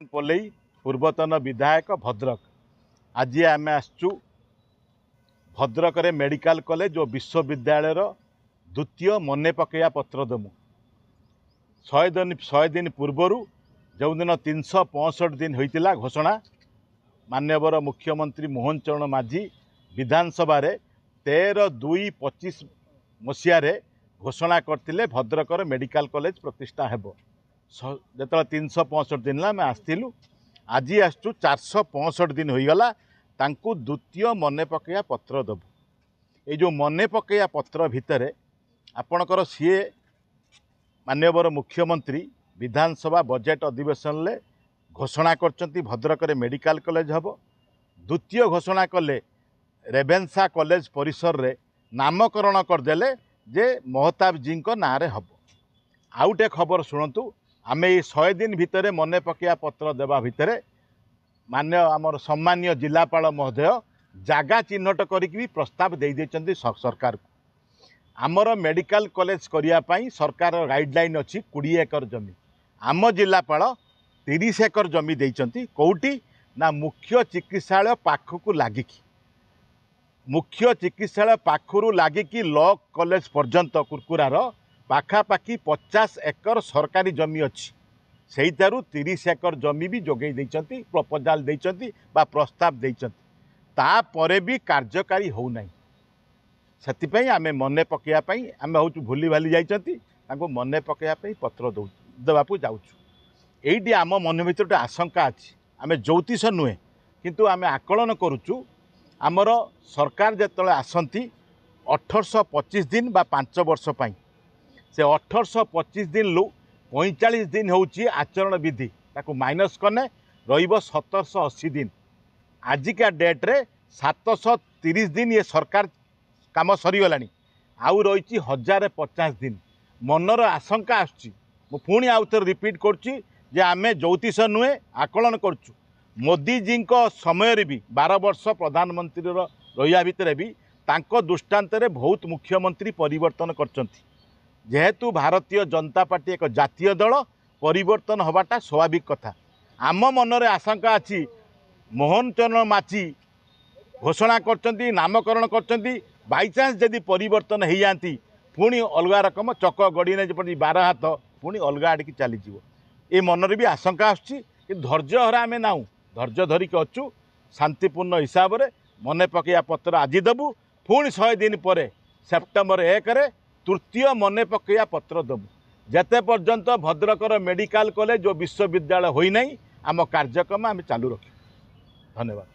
पोलई पूर्वतन विधायक भद्रक आज आम आसचु भद्रक रे मेडिकल कॉलेज जो विश्वविद्यालय द्वितीय मने पकया पत्र देमु 100 दिन पूर्वर जो दिन 365 दिन होता घोषणा माननीय मुख्यमंत्री मोहन चरण माझी विधानसभा 13/2/25 मसीह घोषणा करते भद्रकर मेडिकल कॉलेज प्रतिष्ठा हेब जो 365 दिन आम आसलु आज आसचु 465 दिन होईगला तांकु द्वितीय मने पकया पत्र देबु। ये जो मने पकया पत्र भितर आपणकर सीए माननीय मुख्यमंत्री विधानसभा बजेट अधिवेशन ले घोषणा करचंती भद्रक रे मेडिकल कॉलेज हब। द्वितीय घोषणा कले रेभेन्सा कॉलेज परिसर रे नामकरण करदेले जे महताब जी ना रे हब। आउटे खबर शुणु आमे 100 दिन भितर मने पकया पत्र देवा भितर मान्य आमर सम्मानीय जिलापाल महोदय जागा चिन्हट करी प्रस्ताव दे देइचंती सरकार को। आमर मेडिकल कॉलेज करिया सरकार गाइडलाइन अच्छी 20 एकर जमी आम जिलापाल 30 एकर जमी देइचंती कोउटी ना मुख्य चिकित्सालय पाखकु लागिकी मुख्य चिकित्सालय पाखरु लागिकी लॉ कॉलेज पर्यंत कुरकुरार पाखापाखि 50 एकर सरकारी जमी अच्छी से 30 एकर जमी भी जोगे देइचंती प्रपोजाल देइचंती बा प्रस्ताव देइचंती तापरे भी कार्यकारी हो नहीं। से आमे मने पकया आमे हूँ भूली भाली जाइचंती तांको मने पकया पत्र देवाकू जाउछु। एइटी आम मन भीतर गोटे आशंका अच्छी आमे ज्योतिष नुहे किंतु आमे आकलन करुचु आमर सरकार जेतले आसंती 1825 दिन बा 5 वर्ष पाई से 1825 दिन लु 45 दिन होची आचरण विधि ताकू माइनस कने रहिबो 1780 दिन। आजिका डेट रे 730 दिन ये सरकार काम सरीगलानी आउ रही 1050 दिन। मनर आशंका आसुची मु पुणी आउ थे रिपीट करुच्ची जे आमे ज्योतिष नुहे आकलन करुचु मोदी जी समय भी 12 वर्ष प्रधानमंत्री रहिया भितर भी तांको दृष्टांत रे बहुत मुख्यमंत्री परिवर्तन करचंती जेहेतु भारतीय जनता पार्टी एक जातीय दल परिवर्तन हवाटा स्वाभाविक कथा। आम मनरे आशंका अच्छी मोहन चरण माझी घोषणा करचंती नामकरण करचंती बाईचान्स जदि परिवर्तन हो जाती पुणी अलग रकम चक गड़ी जपरि 12 हाथ पुणी अलग आड़की चलीज ये मनरे भी आशंका आसुची कि धैर्य हरा आमे नाऊ धैर्य धरिक अच्छु शांतिपूर्ण हिसाब से मने पकया पत्र आज देबु पुणी 100 दिन पर सेप्टेम्बर 1 रे तृतीय मने पकया पत्र देबु। जेते पर्यंत भद्रकर मेडिकल कॉलेज जो विश्वविद्यालय होई नहीं आम कार्यक्रम आम चालू रखी। धन्यवाद।